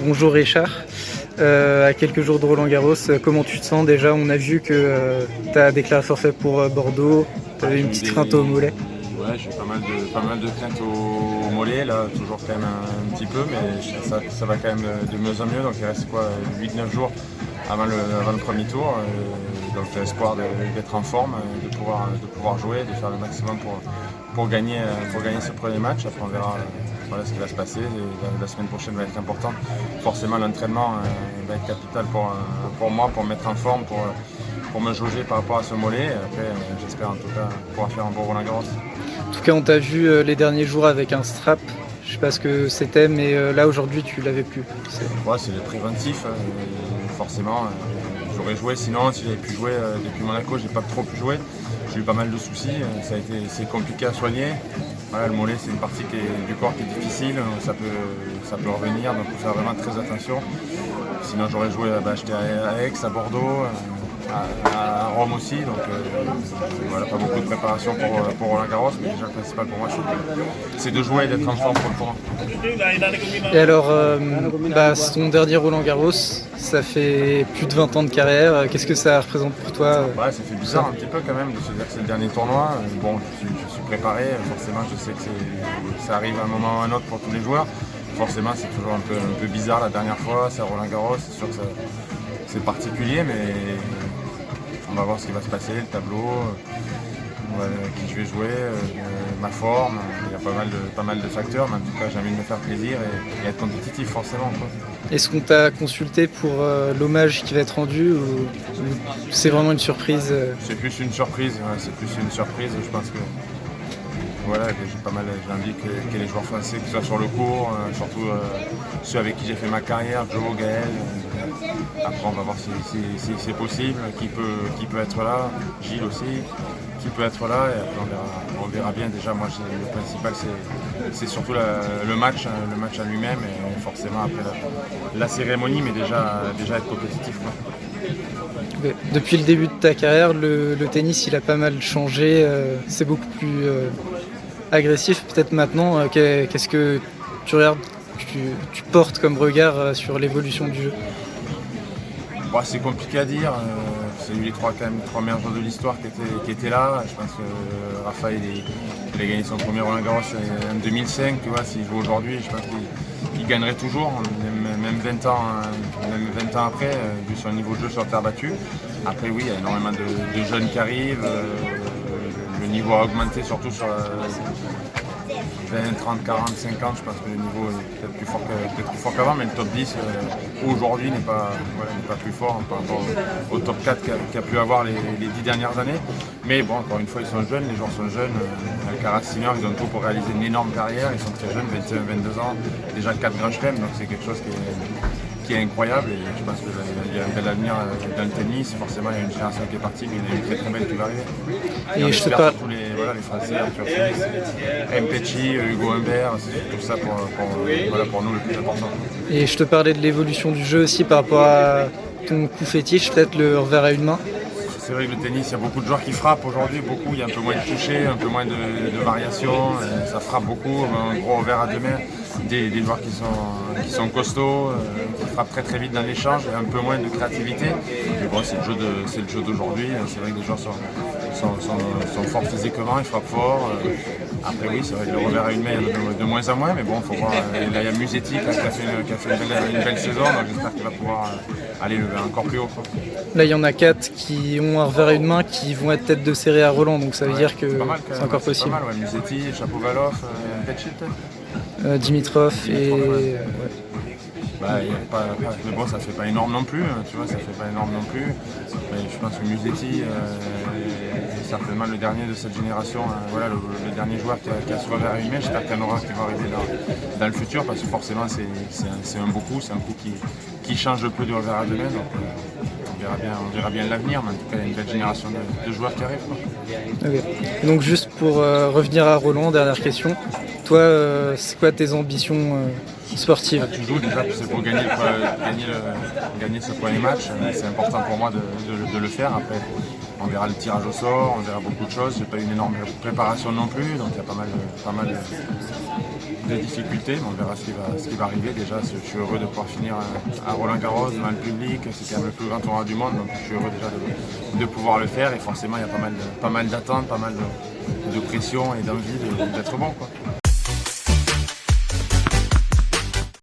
Bonjour Richard. À quelques jours de Roland-Garros, comment tu te sens déjà? On a vu que tu as déclaré forfait pour Bordeaux, tu avais une petite crainte au mollet. Ouais, j'ai pas mal de crainte au mollet, là, toujours quand même un petit peu, mais ça va quand même de mieux en mieux. Donc il reste quoi, 8-9 jours avant le premier tour. Donc j'ai l'espoir d'être en forme, de pouvoir jouer, de faire le maximum pour gagner ce premier match. Après on verra ce qui va se passer. Et la semaine prochaine va être importante. Forcément l'entraînement va être capital pour moi, pour me mettre en forme, pour me jauger par rapport à ce mollet. Et après j'espère en tout cas pouvoir faire un bon Roland-Garros. En tout cas, on t'a vu les derniers jours avec un strap. Je sais pas ce que c'était, mais là aujourd'hui tu l'avais plus. Ouais, c'est le préventif. Forcément, j'aurais joué. Sinon, si j'avais pu jouer depuis Monaco, j'ai pas trop pu jouer. J'ai eu pas mal de soucis. C'est compliqué à soigner. Voilà, le mollet, c'est une partie du corps qui est difficile. Ça peut revenir, donc il faut faire vraiment très attention. Sinon, j'aurais joué. J'étais à Aix, à Bordeaux. À Rome aussi, donc voilà, pas beaucoup de préparation pour Roland Garros, mais déjà le principal pour moi c'est de jouer et d'être en forme pour le tournoi. Et alors, c'est ton dernier Roland Garros, ça fait plus de 20 ans de carrière, qu'est-ce que ça représente pour toi? Ouais, ça fait bizarre un petit peu quand même de se dire que c'est le dernier tournoi. Bon, je suis préparé, forcément je sais que ça arrive à un moment ou à un autre pour tous les joueurs. Forcément c'est toujours un peu bizarre la dernière fois, c'est à Roland Garros, c'est sûr que c'est particulier, mais on va voir ce qui va se passer, le tableau, qui je vais jouer, ma forme. Il y a pas mal de facteurs, mais en tout cas j'ai envie de me faire plaisir et être compétitif forcément. Est-ce qu'on t'a consulté pour l'hommage qui va être rendu ou c'est vraiment une surprise? C'est plus une surprise, je pense que voilà, j'ai envie que les joueurs français, que ce soit sur le court, surtout ceux avec qui j'ai fait ma carrière, Joe, Gaël. Après on va voir si c'est possible, qui peut être là, Gilles aussi, qui peut être là, et après on verra bien. Déjà moi le principal c'est surtout le match en lui-même, et forcément après la cérémonie, mais déjà être compétitif, quoi. Depuis le début de ta carrière, le tennis il a pas mal changé, c'est beaucoup plus agressif peut-être maintenant. Qu'est-ce que tu regardes, tu portes comme regard sur l'évolution du jeu? C'est compliqué à dire. C'est eu les trois meilleurs joueurs de l'histoire qui étaient là. Je pense que Rafael il a gagné son premier Roland Garros en 2005. Tu vois, s'il joue aujourd'hui, je pense qu'il gagnerait toujours, même 20 ans après, vu son niveau de jeu sur terre battue. Après oui, il y a énormément de jeunes qui arrivent. Le niveau a augmenté surtout sur 20, 30, 40, 50, je pense que le niveau est peut-être plus fort qu'avant, mais le top 10 aujourd'hui n'est pas plus fort par rapport au top 4 qu'a pu avoir les 10 dernières années. Mais bon, encore une fois, ils sont jeunes, les joueurs sont jeunes. Alcaraz, Sinner, ils ont tout pour réaliser une énorme carrière, ils sont très jeunes, 21, 22 ans, déjà 4 grands chelems, donc c'est quelque chose qui est incroyable, et je pense qu'il y a un bel avenir dans le tennis. Forcément il y a une génération qui est partie, mais il y en a une très très belle qui va arriver. Et on espère surtout les Français, Arthur Fils, Mpecci, Hugo Humbert, c'est tout ça pour nous le plus important. Et je te parlais de l'évolution du jeu aussi par rapport à ton coup fétiche, peut-être le revers à une main. C'est vrai que le tennis, il y a beaucoup de joueurs qui frappent aujourd'hui, il y a un peu moins de toucher, un peu moins de variations, ça frappe beaucoup, un gros revers à deux mains, des joueurs qui sont costauds, qui frappent très très vite dans l'échange, et un peu moins de créativité. Mais bon, c'est le jeu d'aujourd'hui, c'est vrai que les joueurs sont forts physiquement, ils frappent fort. Après oui, c'est vrai que le revers à une main, il y en a de moins en moins, mais bon, il faut voir. Là, il y a Musetti qui a fait une belle saison, donc j'espère qu'il va pouvoir aller encore plus haut, quoi. Là, il y en a 4 qui ont un revers à une main qui vont être tête de série à Roland, donc ça veut dire que c'est encore possible. Pas mal, Musetti, Shapovalov, Mpecci peut-être. Dimitrov et... mais bon, ça fait pas énorme non plus, tu vois, ça fait pas énorme non plus. Mais je pense que Musetti est certainement le dernier de cette génération, voilà, le dernier joueur qui a ce revers à une main. J'espère qu'il y en aura qui vont arriver dans le futur, parce que forcément c'est un coup qui change le peu du revers à deux mains. Donc, on verra bien l'avenir, mais en tout cas il y a une belle génération de joueurs qui arrivent, quoi. Okay. Donc juste pour revenir à Roland, dernière question. Toi, c'est quoi tes ambitions sportives? Tu joues déjà, c'est pour gagner ce premier match. C'est important pour moi de le faire. Après, on verra le tirage au sort, on verra beaucoup de choses. J'ai pas eu une énorme préparation non plus, donc il y a pas mal de difficultés, mais on verra ce qui va arriver. Déjà, je suis heureux de pouvoir finir à Roland-Garros devant le public, c'est quand même le plus grand tournoi du monde, donc je suis heureux déjà de pouvoir le faire et forcément il y a pas mal d'attentes, pas mal de pression et d'envie d'être bon, quoi.